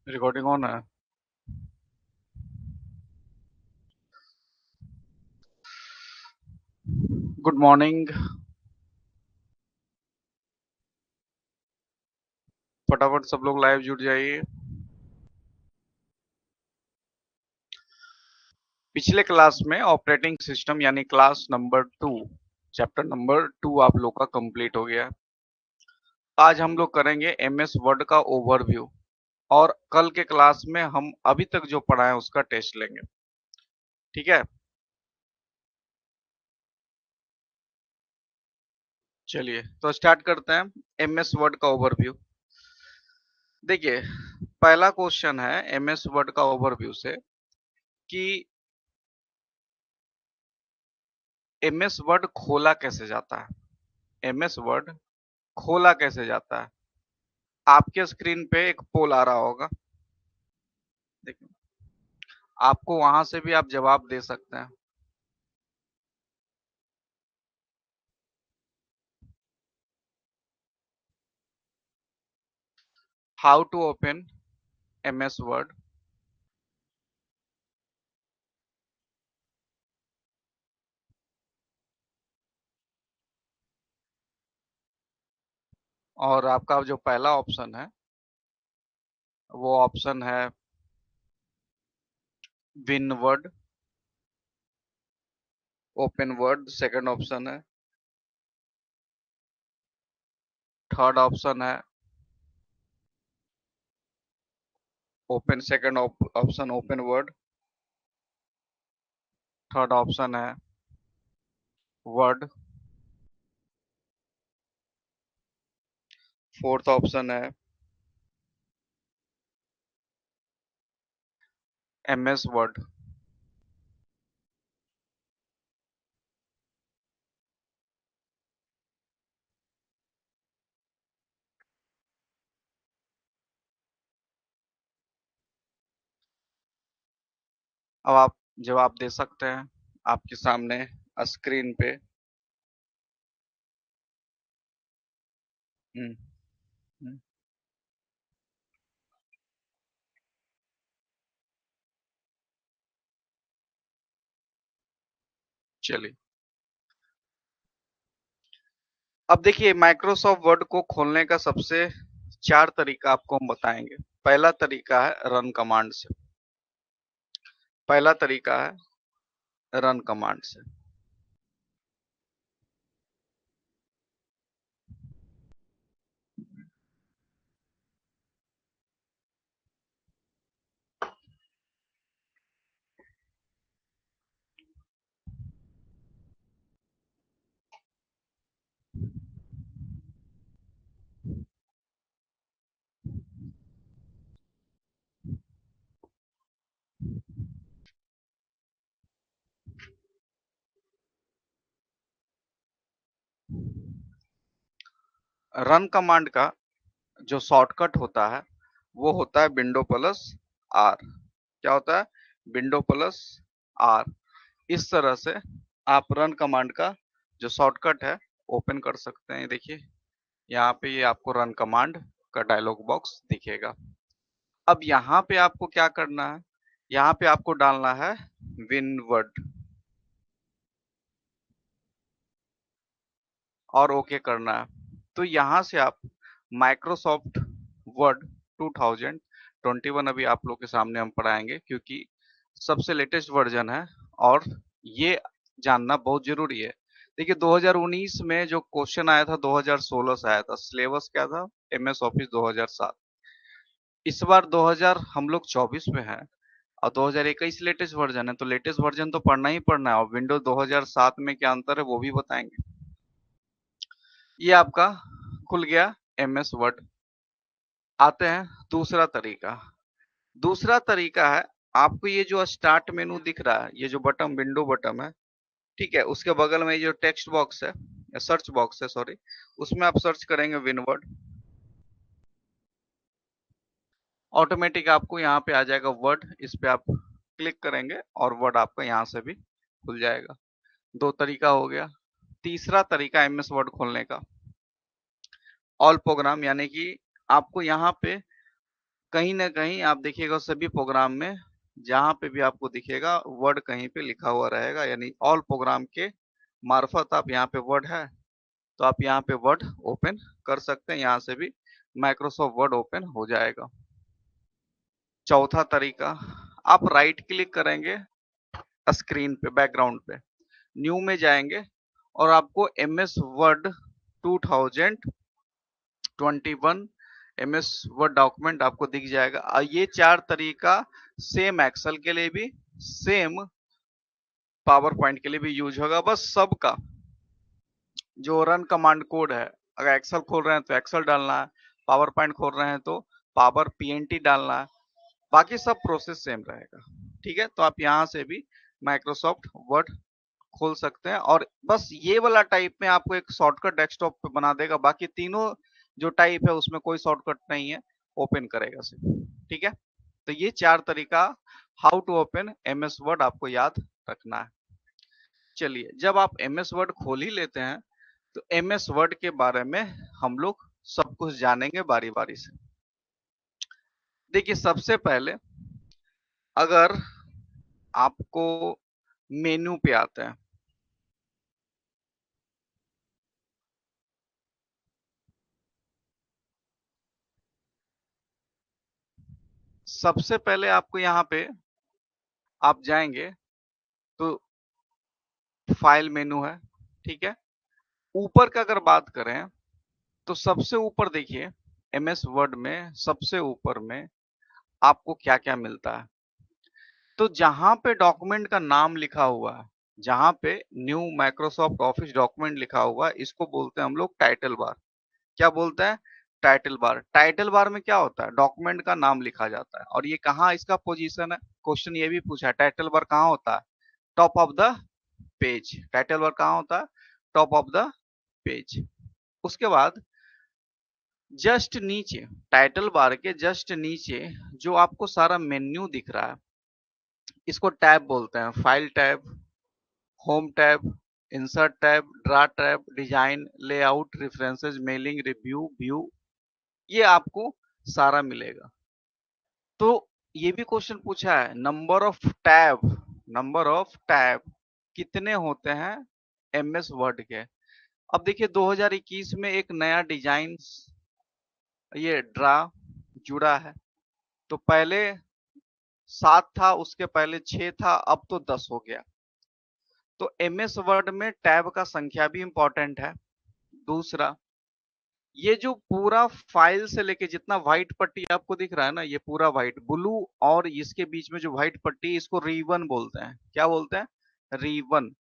Recording on है। Good morning. फटाफट सब लोग लाइव जुड़ जाइए। पिछले क्लास में ऑपरेटिंग सिस्टम यानी क्लास नंबर 2 चैप्टर नंबर 2 आप लोग का कंप्लीट हो गया। आज हम लोग करेंगे एमएस वर्ड का ओवरव्यू और कल के क्लास में हम अभी तक जो पढ़ा है उसका टेस्ट लेंगे। ठीक है, चलिए तो स्टार्ट करते हैं एमएस वर्ड का ओवरव्यू। देखिए, पहला क्वेश्चन है एमएस वर्ड का ओवरव्यू से कि एमएस वर्ड खोला कैसे जाता है। एमएस वर्ड खोला कैसे जाता है। आपके स्क्रीन पे एक पोल आ रहा होगा, देखिए, आपको वहां से भी आप जवाब दे सकते हैं। How to open MS Word. और आपका जो पहला ऑप्शन है वो ऑप्शन है win Word, open Word second option है। थर्ड ऑप्शन है open second option open Word. Third option है वर्ड। फोर्थ ऑप्शन है एमएस वर्ड। अब आप जवाब दे सकते हैं आपके सामने स्क्रीन पे। हम्म, हम्म, चलिए, अब देखिए माइक्रोसॉफ्ट वर्ड को खोलने का सबसे 4 तरीका आपको हम बताएंगे। पहला तरीका है रन कमांड से। पहला तरीका है रन कमांड से। रन कमांड का जो शॉर्टकट होता है वो होता है विंडो प्लस आर। क्या होता है? Window plus R. इस तरह से आप रन कमांड का जो शॉर्टकट है ओपन कर सकते हैं। देखिए, यहाँ पे ये आपको रन कमांड का डायलॉग बॉक्स दिखेगा। अब यहाँ पे आपको क्या करना है, यहाँ पे आपको डालना है विनवर्ड और ओके करना है। तो यहाँ से आप माइक्रोसॉफ्ट वर्ड 2021 अभी आप लोग के सामने हम पढ़ाएंगे क्योंकि सबसे लेटेस्ट वर्जन है और ये जानना बहुत जरूरी है। देखिए, 2019 में जो क्वेश्चन आया था 2016 से आया था। सिलेबस क्या था? MS office 2007। इस बार 2000 हम लोग 24 में है और 2021 लेटेस्ट वर्जन है, तो लेटेस्ट वर्जन तो पढ़ना ही पढ़ना है और विंडोज 2007 में क्या अंतर है वो भी बताएंगे। ये आपका खुल गया एमएस वर्ड। आते हैं दूसरा तरीका। दूसरा तरीका है, आपको ये जो स्टार्ट मेनू दिख रहा है, ये जो बटन विंडो बटन है, ठीक है, उसके बगल में ये जो टेक्स्ट बॉक्स है या सर्च बॉक्स है, सॉरी, उसमें आप सर्च करेंगे विनवर्ड। ऑटोमेटिक आपको यहाँ पे आ जाएगा वर्ड, इस पे आप क्लिक करेंगे और वर्ड आपका यहाँ से भी खुल जाएगा। दो तरीका हो गया। तीसरा तरीका एमएस वर्ड खोलने का, ऑल प्रोग्राम, यानी कि आपको यहाँ पे कहीं ना कहीं आप देखिएगा सभी प्रोग्राम में, जहां पे भी आपको दिखेगा वर्ड कहीं पे लिखा हुआ रहेगा, यानी ऑल प्रोग्राम के मार्फत आप यहाँ पे वर्ड है तो आप यहाँ पे वर्ड ओपन कर सकते हैं, यहाँ से भी माइक्रोसॉफ्ट वर्ड ओपन हो जाएगा। चौथा तरीका, आप राइट क्लिक करेंगे स्क्रीन पे, बैकग्राउंड पे, न्यू में जाएंगे और आपको M S Word 2021 M S Word document आपको दिख जाएगा। ये चार तरीका सेम एक्सेल के लिए भी, सेम पावर पॉइंट के लिए भी यूज होगा। बस सबका जो रन कमांड कोड है, अगर एक्सेल खोल रहे हैं तो एक्सेल डालना है, पावर पॉइंट खोल रहे हैं तो पावर पीएनटी डालना है, बाकी सब प्रोसेस सेम रहेगा। ठीक है, तो आप यहाँ से भी माइक्रोसॉफ्ट वर्ड खोल सकते हैं और बस ये वाला टाइप में आपको एक शॉर्टकट डेस्कटॉप पे बना देगा, बाकी तीनों जो टाइप है उसमें कोई शॉर्टकट नहीं है, ओपन करेगा सिर्फ। ठीक है, तो ये चार तरीका how to open M S Word आपको याद रखना है। चलिए, जब आप एम एस वर्ड खोल ही लेते हैं तो एम एस वर्ड के बारे में हम लोग सब कुछ जानेंगे बारी बारी से। देखिए, सबसे पहले अगर आपको मेन्यू पे आते हैं, सबसे पहले आपको यहाँ पे आप जाएंगे तो फाइल मेनू है। ठीक है, ऊपर का अगर बात करें तो सबसे ऊपर देखिए, एम एस वर्ड में सबसे ऊपर में आपको क्या क्या मिलता है। तो जहां पे डॉक्यूमेंट का नाम लिखा हुआ है, जहां पे न्यू माइक्रोसॉफ्ट ऑफिस डॉक्यूमेंट लिखा हुआ है, इसको बोलते हैं हम लोग टाइटल बार। क्या बोलते हैं? Title bar. टाइटल बार में क्या होता है? डॉक्यूमेंट का नाम लिखा जाता है। और ये कहाँ इसका पोजीशन है? क्वेश्चन ये भी पूछा है, टाइटल बार कहाँ होता है? Top of the page. Title bar कहाँ होता है? Top of the page. उसके बाद जस्ट नीचे, टाइटल बार के जस्ट नीचे जो आपको सारा मेन्यू दिख रहा है, इसको टैब बोलते हैं। File tab, home tab, insert tab, draw tab, design, layout, references, mailing, review, view, ये आपको सारा मिलेगा। तो ये भी क्वेश्चन पूछा है, number of tab, number of tab कितने होते हैं एमएस वर्ड के? अब देखिए 2021 में एक नया डिजाइन ये ड्रा जुड़ा है। तो पहले 7 था, उसके पहले 6 था, अब तो 10 हो गया। तो एमएस वर्ड में टैब का संख्या भी इंपॉर्टेंट है। दूसरा, ये जो पूरा फाइल से लेके जितना व्हाइट पट्टी आपको दिख रहा है ना, ये पूरा व्हाइट, ब्लू और इसके बीच में जो व्हाइट पट्टी, इसको रीवन बोलते हैं। क्या बोलते हैं? रीवन।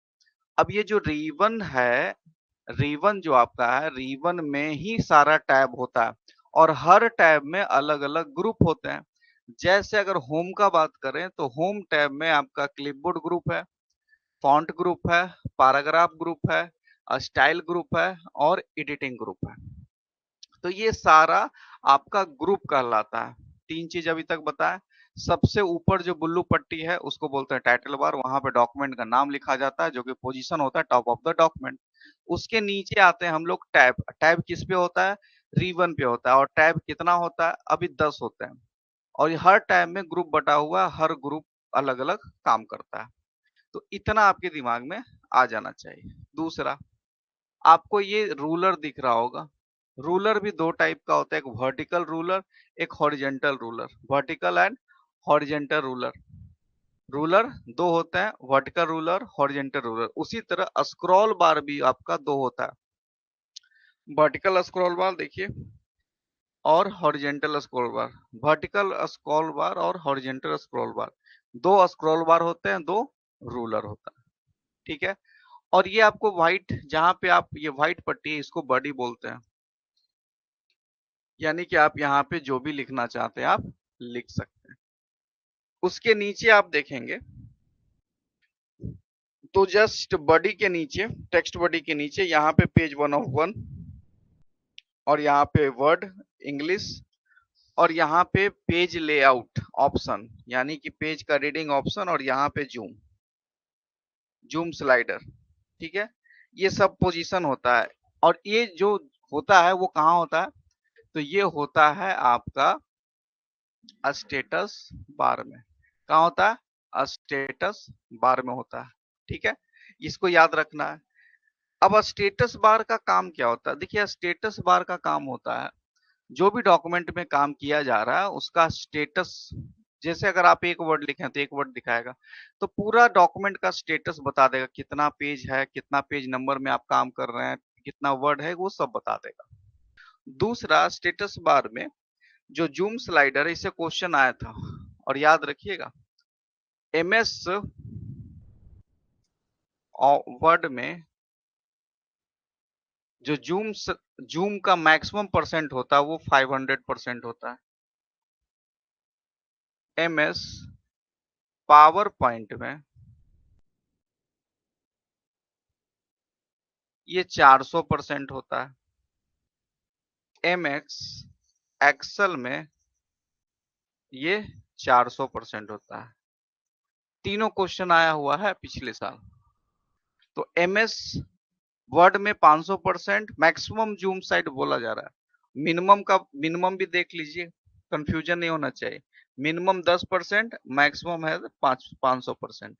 अब ये जो रीवन है, रीवन जो आपका है, रीवन में ही सारा टैब होता है और हर टैब में अलग अलग ग्रुप होते हैं। जैसे अगर होम का बात करें तो होम टैब में आपका क्लिपबोर्ड ग्रुप है, फॉन्ट ग्रुप है, पैराग्राफ ग्रुप है, स्टाइल ग्रुप है और एडिटिंग ग्रुप है। तो ये सारा आपका ग्रुप कहलाता है। तीन चीज अभी तक बताया। सबसे ऊपर जो ब्लू पट्टी है उसको बोलते हैं टाइटल बार, वहां पे डॉक्यूमेंट का नाम लिखा जाता है जो कि पोजीशन होता है टॉप ऑफ द डॉक्यूमेंट। उसके नीचे आते हैं हम लोग टैब। टैब किस पे होता है? रीवन पे होता है। और टैब कितना होता है? अभी 10 होते हैं। और ये हर टैब में ग्रुप बटा हुआ है, हर ग्रुप अलग अलग काम करता है। तो इतना आपके दिमाग में आ जाना चाहिए। दूसरा, आपको ये रूलर दिख रहा होगा। रूलर भी दो टाइप का होता है, एक वर्टिकल रूलर, एक horizontal ruler. Vertical and horizontal ruler, ruler दो होते हैं, वर्टिकल रूलर, हॉरिजेंटल रूलर। उसी तरह स्क्रॉल बार भी आपका दो होता है, वर्टिकल स्क्रॉल बार देखिए और हॉरिजेंटल स्क्रॉल बार। वर्टिकल स्क्रॉल बार और हॉरिजेंटल स्क्रॉल बार, दो स्क्रॉल बार होते हैं, दो रूलर होता है। ठीक है, और ये आपको व्हाइट, जहां पे आप ये व्हाइट पट्टी है, इसको बॉडी बोलते हैं। यानी कि आप यहाँ पे जो भी लिखना चाहते हैं आप लिख सकते हैं। उसके नीचे आप देखेंगे तो जस्ट बॉडी के नीचे, टेक्स्ट बॉडी के नीचे यहाँ पे पेज 1 of 1 और यहाँ पे वर्ड इंग्लिश और यहाँ पे पेज लेआउट ऑप्शन, यानी कि पेज का रीडिंग ऑप्शन, और यहाँ पे जूम, जूम स्लाइडर। ठीक है, ये सब पोजीशन होता है। और ये जो होता है वो कहाँ होता है? तो ये होता है आपका स्टेटस बार में। कहाँ होता है? स्टेटस बार में होता है। ठीक है, इसको याद रखना है। अब स्टेटस बार का काम क्या होता है? देखिए, स्टेटस बार का काम होता है जो भी डॉक्यूमेंट में काम किया जा रहा है उसका स्टेटस। जैसे अगर आप एक वर्ड लिखें तो एक वर्ड दिखाएगा, तो पूरा डॉक्यूमेंट का स्टेटस बता देगा, कितना पेज है, कितना पेज नंबर में आप काम कर रहे हैं, कितना वर्ड है, वो सब बता देगा। दूसरा, स्टेटस बार में जो जूम स्लाइडर है, इससे क्वेश्चन आया था और याद रखिएगा, एमएस वर्ड में जो जूम का मैक्सिमम परसेंट होता है वो 500% होता है। एमएस पावर पॉइंट में ये 400% होता है। एमएक्स एक्सेल में ये 400% होता है। तीनों क्वेश्चन आया हुआ है पिछले साल। तो एमएस वर्ड में 500% मैक्सिमम जूम साइड बोला जा रहा है। मिनिमम का मिनिमम भी देख लीजिए, कंफ्यूजन नहीं होना चाहिए। मिनिमम 10%, मैक्सिमम है 500%।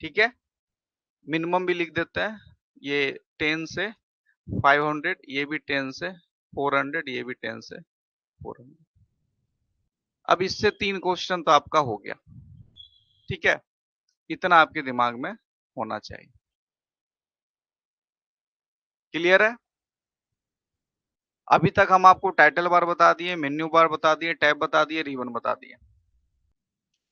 ठीक है, मिनिमम भी लिख देते हैं, ये 10 से 500, ये भी 10 से 400, ये भी 10 से 400। अब इससे 3 क्वेश्चन तो आपका हो गया। ठीक है, इतना आपके दिमाग में होना चाहिए। क्लियर है? अभी तक हम आपको टाइटल बार बता दिए, मेन्यू बार बता दिए, टैब बता दिए, रिबन बता दिए।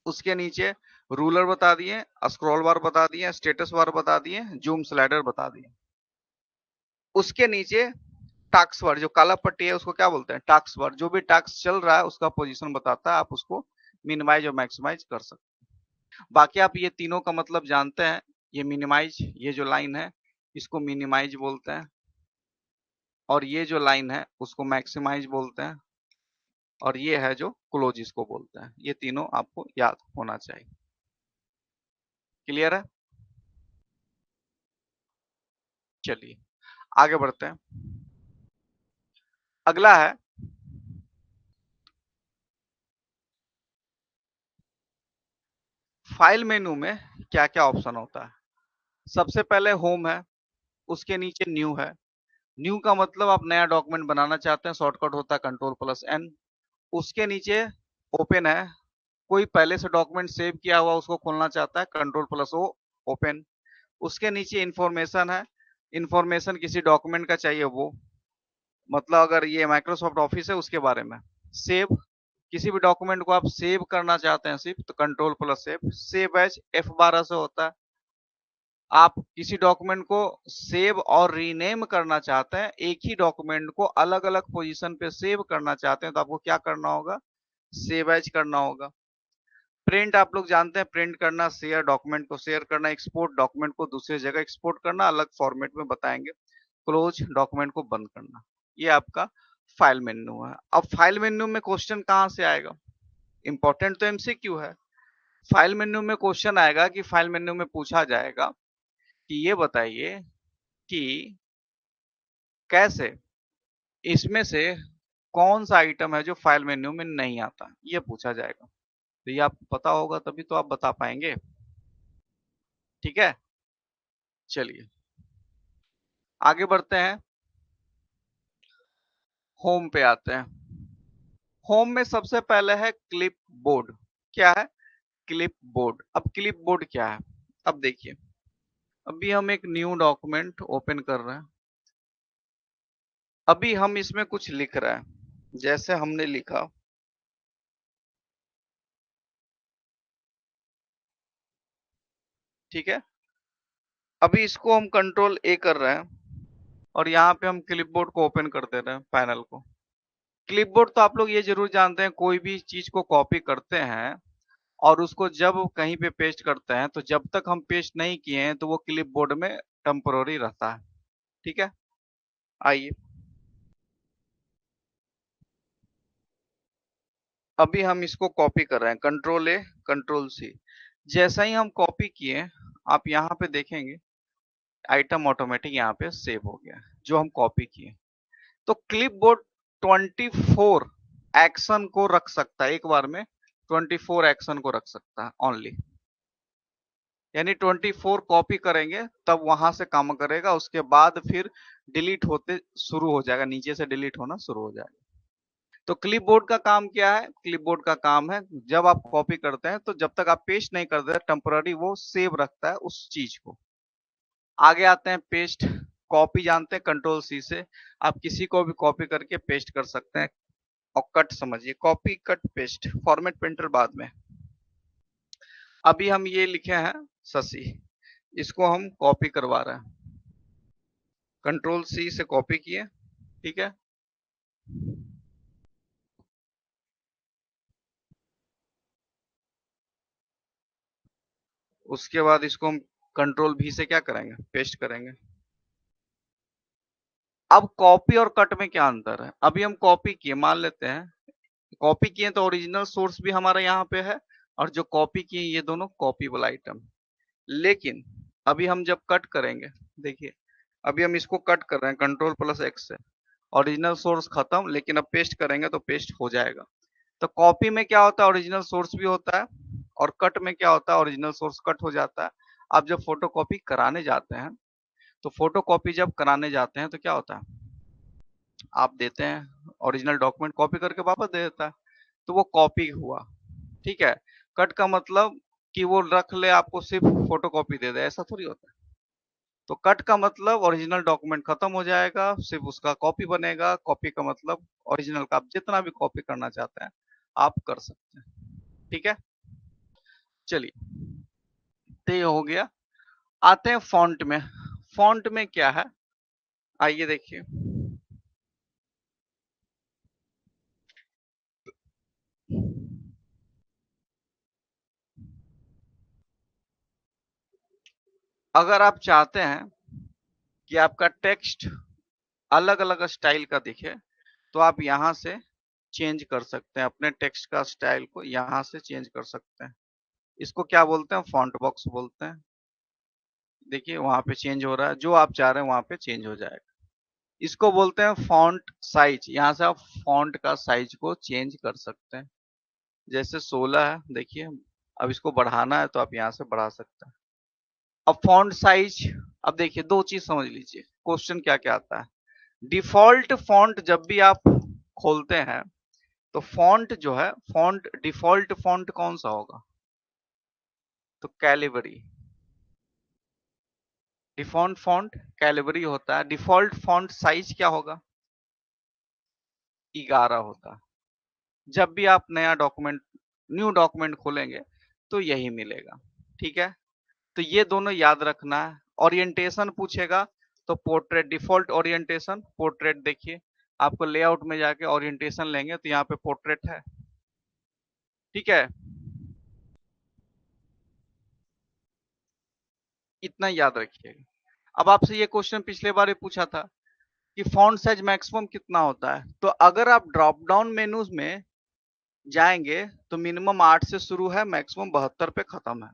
उसके नीचे रूलर बता दिए, स्क्रॉल बार बता दिए, स्टेटस बार बता दिए, जूम स्लाइडर बता दिए। उसके नीचे टास्क बार, जो काला पट्टी है उसको क्या बोलते हैं? Task bar. जो भी टास्क चल रहा है उसका पोजीशन बताता है, आप उसको मिनिमाइज और मैक्सिमाइज कर सकते हैं। बाकी आप ये तीनों का मतलब जानते हैं। ये मिनिमाइज, ये जो लाइन है इसको मिनिमाइज बोलते हैं, और ये जो लाइन है उसको मैक्सिमाइज बोलते हैं, और ये है जो क्लोज इसको बोलते हैं। ये तीनों आपको याद होना चाहिए। क्लियर है? चलिए आगे बढ़ते हैं। अगला है फाइल मेनू में क्या क्या ऑप्शन होता है। सबसे पहले होम है, उसके नीचे न्यू है। न्यू का मतलब आप नया डॉक्यूमेंट बनाना चाहते हैं, शॉर्टकट होता है कंट्रोल+N। उसके नीचे ओपन है, कोई पहले से डॉक्यूमेंट सेव किया हुआ उसको खोलना चाहता है, कंट्रोल+O, ओपन। उसके नीचे इंफॉर्मेशन है, इंफॉर्मेशन किसी डॉक्यूमेंट का चाहिए वो, मतलब अगर ये माइक्रोसॉफ्ट ऑफिस है उसके बारे में। सेव, किसी भी डॉक्यूमेंट को आप सेव करना चाहते हैं सिर्फ, तो कंट्रोल+F। सेव एज F12 से होता है। आप किसी डॉक्यूमेंट को सेव और रीनेम करना चाहते हैं, एक ही डॉक्यूमेंट को अलग अलग पोजीशन पे सेव करना चाहते हैं, तो आपको क्या करना होगा? सेव एज करना होगा। प्रिंट आप लोग जानते हैं, प्रिंट करना, शेयर डॉक्यूमेंट को शेयर करना, एक्सपोर्ट डॉक्यूमेंट को दूसरी जगह एक्सपोर्ट करना, अलग फॉर्मेट में बताएंगे। क्लोज डॉक्यूमेंट को बंद करना। ये आपका फाइल मेन्यू है। अब फाइल मेन्यू में क्वेश्चन कहाँ से आएगा? इंपॉर्टेंट तो एमसीक्यू है। फाइल मेन्यू में क्वेश्चन आएगा कि फाइल मेन्यू में पूछा जाएगा कि ये बताइए कि कैसे इसमें से कौन सा आइटम है जो फाइल मेन्यू में नहीं आता, ये पूछा जाएगा। तो ये आपको पता होगा तभी तो आप बता पाएंगे। ठीक है, चलिए आगे बढ़ते हैं। होम पे आते हैं। होम में सबसे पहले है क्लिप बोर्ड। क्या है? Clip board. अब क्लिप बोर्ड क्या है? अब देखिए, अभी हम एक न्यू डॉक्यूमेंट ओपन कर रहे हैं। अभी हम इसमें कुछ लिख रहे हैं, जैसे हमने लिखा, ठीक है। अभी इसको हम कंट्रोल A कर रहे हैं और यहाँ पे हम क्लिपबोर्ड को ओपन कर दे रहे हैं, पैनल को। क्लिपबोर्ड तो आप लोग ये जरूर जानते हैं, कोई भी चीज को कॉपी करते हैं और उसको जब कहीं पे पेस्ट करते हैं, तो जब तक हम पेस्ट नहीं किए हैं तो वो क्लिपबोर्ड में टेम्पररी रहता है। ठीक है, आइए अभी हम इसको कॉपी कर रहे हैं, कंट्रोल A कंट्रोल C। जैसा ही हम कॉपी किए, आप यहाँ पे देखेंगे आइटम ऑटोमेटिक यहाँ पे सेव हो गया जो हम कॉपी किए। तो क्लिपबोर्ड 24 एक्शन को रख सकता है, एक बार में 24 एक्शन को रख सकता है ओनली। यानी 24 कॉपी करेंगे तब वहां से काम करेगा, उसके बाद फिर डिलीट होते शुरू हो जाएगा, नीचे से डिलीट होना शुरू हो जाएगा। तो क्लिपबोर्ड का काम क्या है? क्लिपबोर्ड का काम है जब आप कॉपी करते हैं तो जब तक आप पेस्ट नहीं करते टेम्पररी वो सेव रखता है उस चीज को। आगे आते हैं पेस्ट। कॉपी जानते हैं कंट्रोल सी से आप किसी को भी कॉपी करके पेस्ट कर सकते हैं। और कट समझिए, copy cut paste, format painter बाद में। अभी हम ये लिखे हैं शशि, इसको हम कॉपी करवा रहे हैं, कंट्रोल सी से कॉपी किए, ठीक है। उसके बाद इसको हम कंट्रोल भी से क्या करेंगे, पेस्ट करेंगे। अब कॉपी और कट में क्या अंतर है? अभी हम कॉपी किए, मान लेते हैं कॉपी किए तो ओरिजिनल सोर्स भी हमारा यहाँ पे है, और जो कॉपी किए ये दोनों कॉपीबल आइटम। लेकिन अभी हम जब कट करेंगे, देखिए अभी हम इसको कट कर रहे हैं कंट्रोल प्लस एक्स से, ओरिजिनल सोर्स खत्म, लेकिन अब पेस्ट करेंगे तो पेस्ट हो जाएगा। तो कॉपी में क्या होता है, ओरिजिनल सोर्स भी होता है, और कट में क्या होता है, ओरिजिनल सोर्स कट हो जाता है। आप जब फोटो कॉपी कराने जाते हैं तो फोटो कॉपी जब कराने जाते हैं तो क्या होता है, आप देते हैं ओरिजिनल डॉक्यूमेंट कॉपी करके वापस दे देता है, तो वो कॉपी हुआ, ठीक है। कट का मतलब कि वो रख ले, आपको सिर्फ फोटो कॉपी दे दे, ऐसा थोड़ी होता है। तो कट का मतलब ओरिजिनल डॉक्यूमेंट खत्म हो जाएगा, सिर्फ उसका कॉपी बनेगा। कॉपी का मतलब ओरिजिनल का आप जितना भी कॉपी करना चाहते हैं आप कर सकते हैं, ठीक है। चलिए, तो ये हो गया। आते हैं फॉन्ट में। फॉन्ट में क्या है, आइए देखिए। अगर आप चाहते हैं कि आपका टेक्स्ट अलग अलग स्टाइल का दिखे तो आप यहाँ से चेंज कर सकते हैं, अपने टेक्स्ट का स्टाइल को यहाँ से चेंज कर सकते हैं। इसको क्या बोलते हैं, फॉन्ट बॉक्स बोलते हैं। देखिए वहां पे चेंज हो रहा है, जो आप चाह रहे हैं वहां पे चेंज हो जाएगा। इसको बोलते हैं फॉन्ट साइज, यहाँ से आप फॉन्ट का साइज को चेंज कर सकते हैं। जैसे 16 है, देखिए अब इसको बढ़ाना है तो आप यहाँ से बढ़ा सकते हैं। अब फॉन्ट साइज, अब देखिए दो चीज समझ लीजिए, क्वेश्चन क्या क्या आता है। डिफॉल्ट फॉन्ट जब भी आप खोलते हैं तो फॉन्ट जो है, फॉन्ट डिफॉल्ट फॉन्ट कौन सा होगा, तो कैलिबरी। डिफॉल्ट फॉन्ट कैलिबरी होता है। डिफॉल्ट फॉन्ट साइज क्या होगा, 11 होता है। जब भी आप नया डॉक्यूमेंट, न्यू डॉक्यूमेंट खोलेंगे तो यही मिलेगा, ठीक है। तो ये दोनों याद रखना है। ओरिएंटेशन पूछेगा तो पोर्ट्रेट, डिफॉल्ट ओरिएंटेशन पोर्ट्रेट। देखिए आपको लेआउट में जाके ओरिएंटेशन लेंगे तो यहाँ पे पोर्ट्रेट है, ठीक है। इतना याद रखिएगा। अब आपसे ये क्वेश्चन पिछले बार ही पूछा था कि फॉन्ट साइज मैक्सिमम कितना होता है, तो अगर आप ड्रॉप डाउन मेनूज में जाएंगे तो मिनिमम 8 से शुरू है, मैक्सिमम 72 पे खत्म है।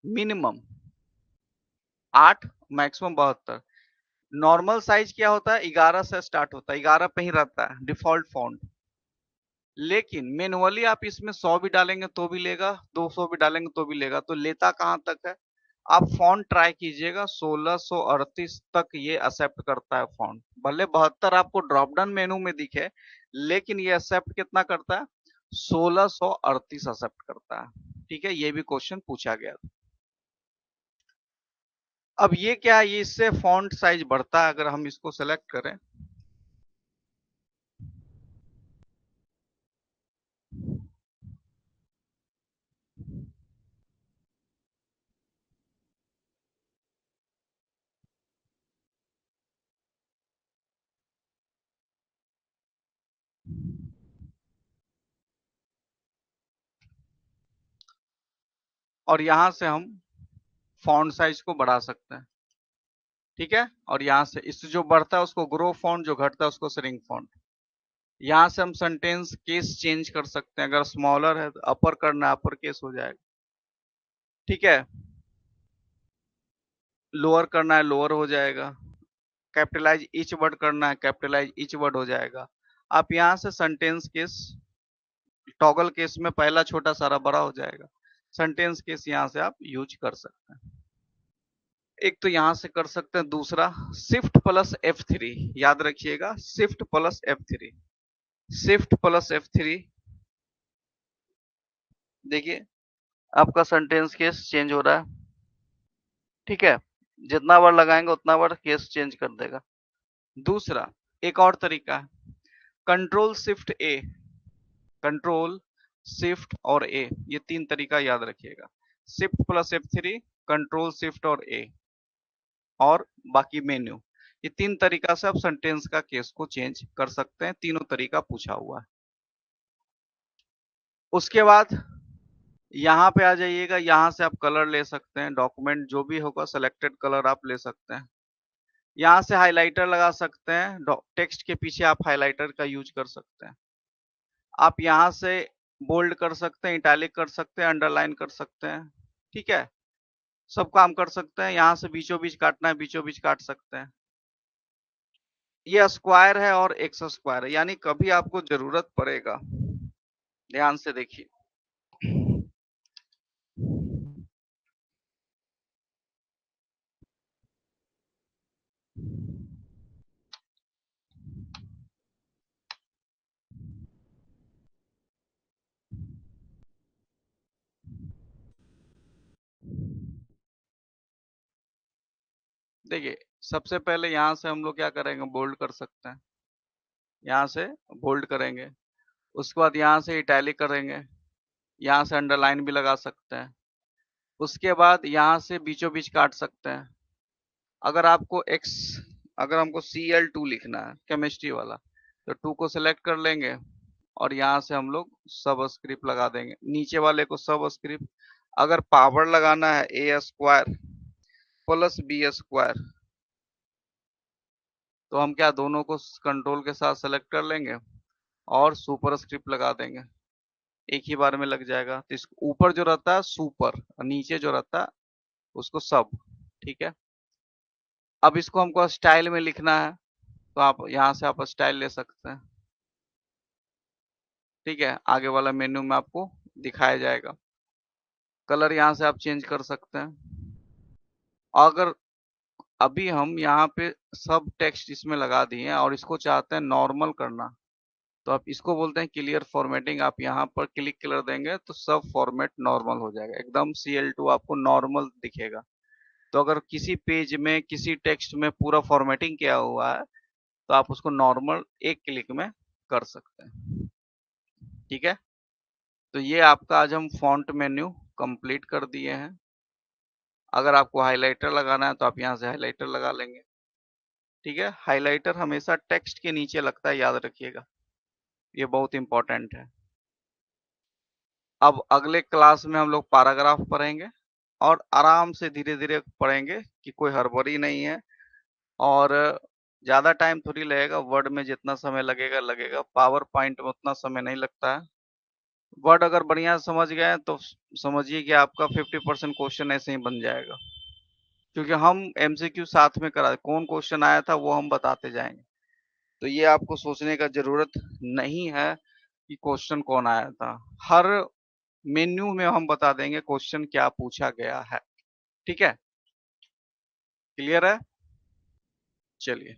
Minimum 8, maximum 72। नॉर्मल साइज क्या होता है, 11 से स्टार्ट होता है, 11 पे ही रहता है डिफॉल्ट फॉन्ट। लेकिन मैनुअली आप इसमें 100 भी डालेंगे तो भी लेगा, 200 भी डालेंगे तो भी लेगा, तो लेता कहां तक है। आप फॉन्ट ट्राई कीजिएगा, 1638 तक ये एक्सेप्ट करता है फॉन्ट। भले 72 आपको ड्रॉप डाउन मेनू में दिखे, लेकिन ये एक्सेप्ट कितना करता है, 1638 एक्सेप्ट करता है, ठीक है। ये भी क्वेश्चन पूछा गया था। अब ये क्या है, ये इससे फॉन्ट साइज बढ़ता है अगर हम इसको सेलेक्ट करें। और यहां से हम फॉन्ट साइज को बढ़ा सकते हैं, ठीक है। और यहाँ से इस जो बढ़ता है उसको ग्रो फॉन्ट, जो घटता है उसको श्रिंक फॉन्ट। यहाँ से हम सेंटेंस केस चेंज कर सकते हैं, अगर स्मॉलर है तो अपर करना है अपर केस हो जाएगा, ठीक है। लोअर करना है लोअर हो जाएगा। कैपिटलाइज ईच वर्ड करना है कैपिटलाइज ईच वर्ड हो जाएगा। आप यहाँ से सेंटेंस केस, टॉगल केस में पहला छोटा सारा बड़ा हो जाएगा। सेंटेंस केस यहाँ से आप यूज कर सकते हैं। एक तो यहां से कर सकते हैं, दूसरा शिफ्ट प्लस F3, याद रखिएगा shift plus F3। Shift plus F3, देखिए आपका सेंटेंस केस चेंज हो रहा है, ठीक है। जितना बार लगाएंगे उतना बार केस चेंज कर देगा। दूसरा एक और तरीका है, कंट्रोल शिफ्ट ए, कंट्रोल शिफ्ट और ए, ये तीन तरीका याद रखिएगा। Shift plus F3, control shift और ए, और बाकी मेन्यू, ये तीन तरीका से आप सेंटेंस का केस को चेंज कर सकते हैं। तीनों तरीका पूछा हुआ है। उसके बाद यहाँ पे आ जाइएगा, यहाँ से आप कलर ले सकते हैं, डॉक्यूमेंट जो भी होगा सेलेक्टेड कलर आप ले सकते हैं। यहाँ से हाइलाइटर लगा सकते हैं, टेक्स्ट के पीछे आप हाइलाइटर का यूज कर सकते हैं। आप यहाँ से बोल्ड कर सकते हैं, इटैलिक कर सकते हैं, अंडरलाइन कर सकते हैं, ठीक है। सब काम कर सकते हैं। यहाँ से बीचों बीच काटना है, बीचों बीच काट सकते हैं। ये स्क्वायर है और एक्स स्क्वायर है, यानी कभी आपको जरूरत पड़ेगा, ध्यान से देखिए। देखिए सबसे पहले यहाँ से हम लोग क्या करेंगे, बोल्ड कर सकते हैं, यहाँ से बोल्ड करेंगे। उसके बाद यहाँ से इटैलिक करेंगे, यहाँ से अंडरलाइन भी लगा सकते हैं। उसके बाद यहाँ से बीचों बीच काट सकते हैं। अगर आपको एक्स, अगर हमको Cl2 लिखना है केमिस्ट्री वाला, तो 2 को सिलेक्ट कर लेंगे और यहाँ से हम लोग सब स्क्रिप्ट लगा देंगे, नीचे वाले को सब स्क्रिप्ट। अगर पावर लगाना है ए स्क्वायर प्लस बी स्क्वायर, तो हम क्या दोनों को कंट्रोल के साथ सेलेक्ट कर लेंगे और सुपर स्क्रिप्ट लगा देंगे, एक ही बार में लग जाएगा। तो इस ऊपर जो रहता है सुपर और नीचे जो रहता है उसको सब, ठीक है। अब इसको हमको स्टाइल में लिखना है, तो आप यहाँ से आप स्टाइल ले सकते हैं, ठीक है। आगे वाला मेन्यू में आपको दिखाया जाएगा। कलर यहाँ से आप चेंज कर सकते हैं। अगर अभी हम यहाँ पे सब टेक्स्ट इसमें लगा दिए हैं और इसको चाहते हैं नॉर्मल करना, तो आप इसको बोलते हैं क्लियर फॉर्मेटिंग। आप यहाँ पर क्लिक कर देंगे तो सब फॉर्मेट नॉर्मल हो जाएगा, एकदम Cl2 आपको नॉर्मल दिखेगा। तो अगर किसी पेज में किसी टेक्स्ट में पूरा फॉर्मेटिंग किया हुआ है, तो आप उसको नॉर्मल एक क्लिक में कर सकते हैं, ठीक है। तो ये आपका आज हम फॉन्ट मेन्यू कंप्लीट कर दिए हैं। अगर आपको हाइलाइटर लगाना है तो आप यहाँ से हाइलाइटर लगा लेंगे, ठीक है। हाइलाइटर हमेशा टेक्स्ट के नीचे लगता है, याद रखिएगा, ये बहुत इंपॉर्टेंट है। अब अगले क्लास में हम लोग पैराग्राफ पढ़ेंगे और आराम से धीरे धीरे पढ़ेंगे कि कोई हड़बड़ी नहीं है, और ज़्यादा टाइम थोड़ी लगेगा। वर्ड में जितना समय लगेगा लगेगा, पावर पॉइंट में उतना समय नहीं लगता है। वर्ड अगर बढ़िया समझ गए तो समझिए कि आपका 50% क्वेश्चन ऐसे ही बन जाएगा, क्योंकि हम एमसीक्यू साथ में करा, कौन क्वेश्चन आया था वो हम बताते जाएंगे। तो ये आपको सोचने का जरूरत नहीं है कि क्वेश्चन कौन आया था, हर मेन्यू में हम बता देंगे क्वेश्चन क्या पूछा गया है, ठीक है। क्लियर है? चलिए।